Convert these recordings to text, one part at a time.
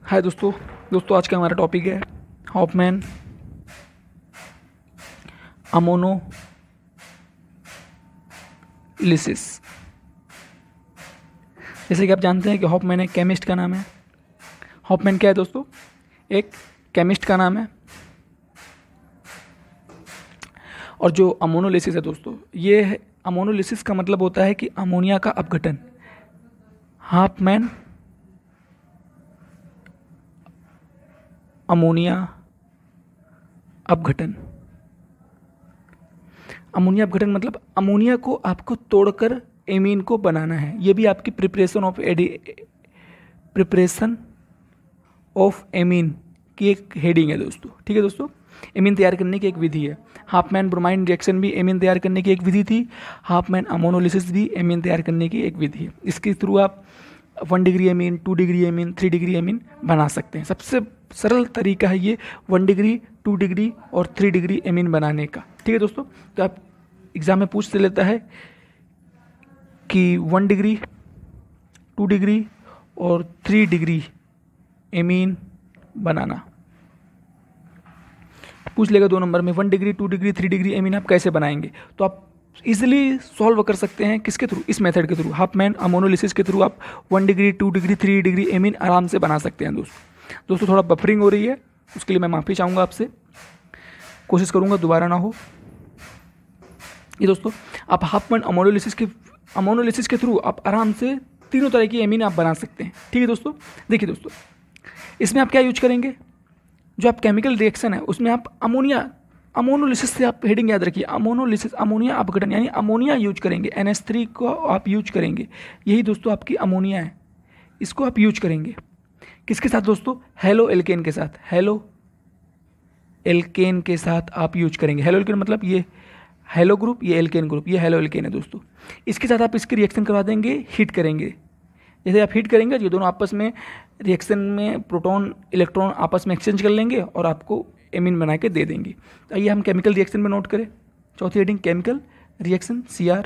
हाय दोस्तों आज का हमारा टॉपिक है हॉफमैन अमोनोलिसिस। जैसे कि आप जानते हैं कि हॉफमैन एक केमिस्ट का नाम है। हॉफमैन क्या है दोस्तों? एक केमिस्ट का नाम है। और जो अमोनोलिसिस है दोस्तों, ये अमोनोलिसिस का मतलब होता है कि अमोनिया का अपघटन। हॉफमैन अमोनिया अपघटन। अमोनिया अपघटन मतलब अमोनिया को आपको तोड़कर एमीन को बनाना है। ये भी आपकी प्रिपरेशन ऑफ एमीन की एक हेडिंग है दोस्तों। ठीक है दोस्तों, एमीन तैयार करने की एक विधि है। हाफमैन ब्रोमाइन रिएक्शन भी एमीन तैयार करने की एक विधि थी। हाफमैन अमोनोलिसिस भी एमीन तैयार करने की एक विधि है। इसके थ्रू आप 1 degree amine, 2 degree amine, 3 degree amine बना सकते हैं। सबसे सरल तरीका है ये 1 डिग्री, 2 डिग्री और 3 डिग्री एमीन बनाने का। ठीक है दोस्तों, तो आप एग्जाम में पूछ लेता है कि 1 डिग्री, 2 डिग्री और 3 डिग्री एमीन बनाना पूछ लेगा 2 नंबर में। 1 डिग्री, 2 डिग्री, 3 डिग्री एमीन आप कैसे बनाएंगे? तो आप इजिली सॉल्व कर सकते हैं। किसके थ्रू? इस मेथड के थ्रू, हाफमैन अमोनोलिसिस के थ्रू आप 1 डिग्री, 2 डिग्री, 3 डिग्री एमीन आराम से बना सकते हैं दोस्तों। थोड़ा बफरिंग हो रही है, उसके लिए मैं माफ़ी चाहूँगा आपसे। कोशिश करूँगा दोबारा ना हो। ये दोस्तों, आप हाफमैन अमोनोलिसिस के थ्रू आप आराम से तीनों तरह की एमीन आप बना सकते हैं। ठीक है दोस्तों, देखिए दोस्तों, इसमें आप क्या यूज करेंगे? जो आप केमिकल रिएक्शन है उसमें आप अमोनोलिसिस से आप हेडिंग याद रखिए, अमोनोलिसिस अमोनिया अपघटन, यानी अमोनिया यूज करेंगे। NH3 को आप यूज करेंगे। यही दोस्तों आपकी अमोनिया है, इसको आप यूज करेंगे। किसके साथ दोस्तों? हेलो एल्केन के साथ। हेलो एल्केन के साथ आप यूज करेंगे। हेलो एल्केन मतलब ये हेलो ग्रुप, ये एल्केन ग्रुप, ये हेलो एल्केन है दोस्तों। इसके साथ आप इसकी रिएक्शन करवा देंगे, हीट करेंगे। जैसे आप हीट करेंगे, ये दोनों आपस में रिएक्शन में प्रोटॉन इलेक्ट्रॉन आपस में एक्सचेंज कर लेंगे और आपको एमीन बना के दे देंगे। तो आइए हम केमिकल रिएक्शन में नोट करें। चौथी हेडिंग केमिकल रिएक्शन CR।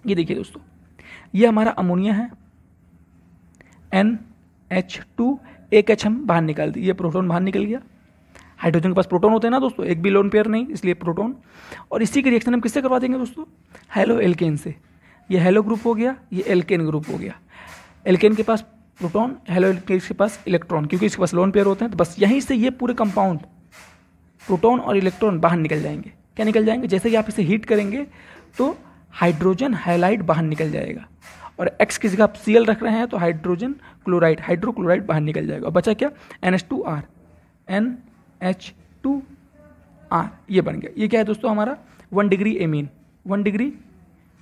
ये देखिए दोस्तों, ये हमारा अमोनिया है, NH2, एक H हम बाहर निकाल दिए, ये प्रोटॉन बाहर निकल गया। हाइड्रोजन के पास प्रोटॉन होते हैं ना दोस्तों, एक भी लोन पेयर नहीं, इसलिए प्रोटॉन। और इसी की रिएक्शन हम किससे करवा देंगे दोस्तों? हेलो एल्केन से। ये हेलो ग्रुप हो गया, ये एल्केन ग्रुप हो गया। एल्केन के पास प्रोटॉन, हेलो एल्केन के पास इलेक्ट्रॉन, क्योंकि इसके पास लोन पेयर होते हैं। तो बस यहीं से ये पूरे कंपाउंड प्रोटॉन और इलेक्ट्रॉन बाहर निकल जाएंगे। क्या निकल जाएंगे? जैसे ही आप इसे हीट करेंगे तो हाइड्रोजन हाइलाइड बाहर निकल जाएगा, और X की जगह आप Cl रख रहे हैं तो हाइड्रोजन क्लोराइड, हाइड्रोक्लोराइड बाहर निकल जाएगा। और बचा क्या? NH2R, NH2R, ये बन गया। ये क्या है दोस्तों? हमारा 1 डिग्री एमीन। 1 डिग्री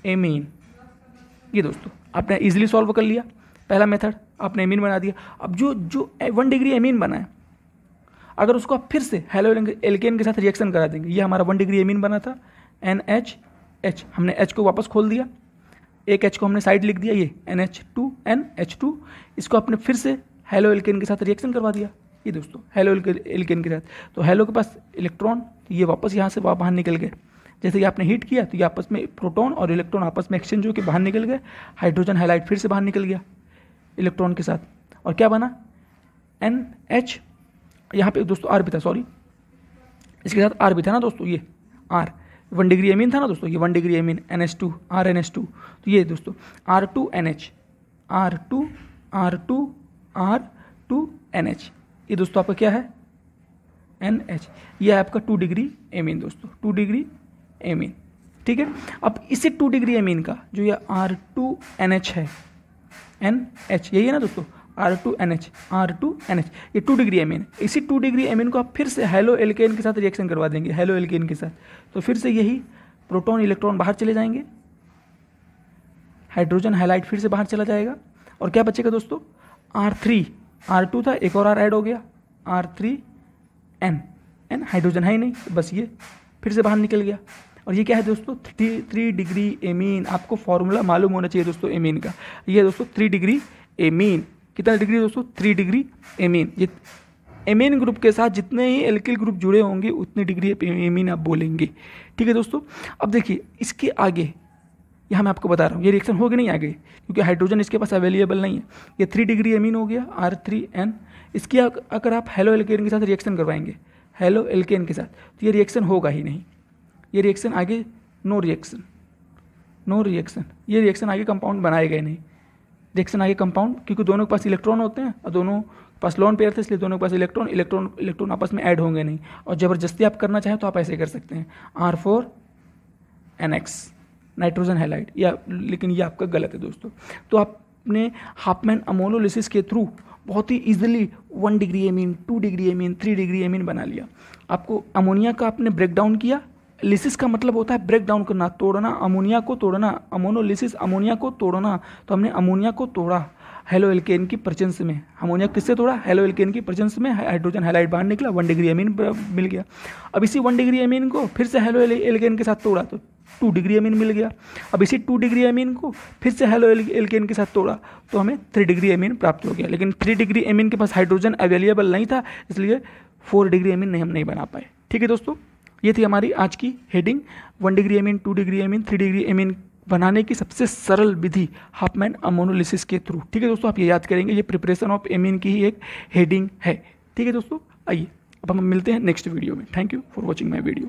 एमीन, ये दोस्तों आपने इजीली सॉल्व कर लिया। पहला मेथड आपने एमीन बना दिया। अब जो 1 डिग्री एमीन बना है, अगर उसको आप फिर से हेलो एल्केन के साथ रिएक्शन करा देंगे, ये हमारा 1 डिग्री एमीन बना था, NH, हमने H को वापस खोल दिया, एक H को हमने साइड लिख दिया, ये NH2, इसको आपने फिर से हेलो एल्केन के साथ रिएक्शन करवा दिया। ये दोस्तों हेलो एल्केन के साथ, तो हेलो के पास इलेक्ट्रॉन, ये वापस यहाँ से बाहर निकल गए। जैसे कि आपने हीट किया तो ये आपस में प्रोटॉन और इलेक्ट्रॉन आपस में एक्सचेंज होकर बाहर निकल गए। हाइड्रोजन हाइलाइट फिर से बाहर निकल गया इलेक्ट्रॉन के साथ, और क्या बना? NH, यहाँ पे दोस्तों R भी था, सॉरी, इसके साथ R भी था ना दोस्तों, ये R 1 डिग्री एमीन था ना दोस्तों, ये 1 डिग्री एमीन NH2, RNH2। तो ये दोस्तों R2NH, R2NH, ये दोस्तों आपका क्या है? NH। ये है आपका 2 डिग्री एमीन दोस्तों, 2 डिग्री एमीन। ठीक है, अब इसी 2 डिग्री एमीन का जो ये R2NH है, NH यही है ना दोस्तों, R2NH, ये 2 डिग्री एमीन। इसी 2 डिग्री एमीन को आप फिर से हेलो एल्केन के साथ रिएक्शन करवा देंगे, हेलो एल्केन के साथ, तो फिर से यही प्रोटॉन इलेक्ट्रॉन बाहर चले जाएंगे, हाइड्रोजन हाइलाइट फिर से बाहर चला जाएगा, और क्या बचेगा दोस्तों? R3, R2 था, एक और R ऐड हो गया, R3N, हाइड्रोजन है ही नहीं, बस ये फिर से बाहर निकल गया। और ये क्या है दोस्तों? 3 डिग्री एमीन। आपको फॉर्मूला मालूम होना चाहिए दोस्तों एमीन का। ये दोस्तों 3 डिग्री एमीन, कितना डिग्री दोस्तों? 3 डिग्री एमीन। ये एमीन ग्रुप के साथ जितने ही एल्किल ग्रुप जुड़े होंगे उतनी डिग्री एमीन आप बोलेंगे। ठीक है दोस्तों, अब देखिए इसके आगे यहाँ मैं आपको बता रहा हूँ ये रिएक्शन होगी नहीं आगे, क्योंकि हाइड्रोजन इसके पास अवेलेबल नहीं है। ये 3 डिग्री एमीन हो गया R3N। इसकी अगर आप हेलो एल्केन के साथ रिएक्शन करवाएंगे, हेलो एल्केन के साथ, तो ये रिएक्शन होगा ही नहीं। ये रिएक्शन आगे नो रिएक्शन, नो रिएक्शन, ये रिएक्शन आगे कंपाउंड बनाएगा ही नहीं। रिएक्शन आगे कंपाउंड, क्योंकि दोनों के पास इलेक्ट्रॉन होते हैं और दोनों पास लोन पेयर थे, इसलिए दोनों के पास इलेक्ट्रॉन आपस में ऐड होंगे नहीं। और ज़बरदस्ती आप करना चाहें तो आप ऐसे कर सकते हैं R4NX नाइट्रोजन हैलाइड, या लेकिन ये आपका गलत है दोस्तों। तो आपने हाफमैन अमोनोलिसिस के थ्रू बहुत ही easily 1 degree amine, 2 degree amine, 3 degree amine बना लिया। आपको अमोनिया का आपने ब्रेक डाउन किया। लिसिस का मतलब होता है ब्रेक डाउन करना, तोड़ना, अमोनिया को तोड़ना, अमोनोलिसिस अमोनिया को तोड़ना। तो हमने अमोनिया को तोड़ा हेलो एल्केन की प्रेजेंस में। अमोनिया किससे तोड़ा? हेलो एल्केन की प्रेजेंस में हाइड्रोजन हैलाइड बाहर निकला, 1 डिग्री एमीन मिल गया। अब इसी 1 डिग्री एमीन को फिर से हेलो एल्केन के साथ तोड़ा तो 2 डिग्री एमीन मिल गया। अब इसी 2 डिग्री एमीन को फिर से हेलो एल्केन के साथ तोड़ा तो हमें 3 डिग्री एमीन प्राप्त हो गया। लेकिन 3 डिग्री एमीन के पास हाइड्रोजन अवेलेबल नहीं था, इसलिए 4 डिग्री एमीन हम नहीं बना पाए। ठीक है दोस्तों, ये थी हमारी आज की heading 1 degree amine, 2 degree amine, 3 degree amine बनाने की सबसे सरल विधि हाफमैन अमोनोलिसिस के थ्रू। ठीक है दोस्तों, आप ये याद करेंगे, ये प्रिपरेशन ऑफ एमीन की ही एक हेडिंग है। ठीक है दोस्तों, आइए अब हम मिलते हैं नेक्स्ट वीडियो में। Thank you for watching my video.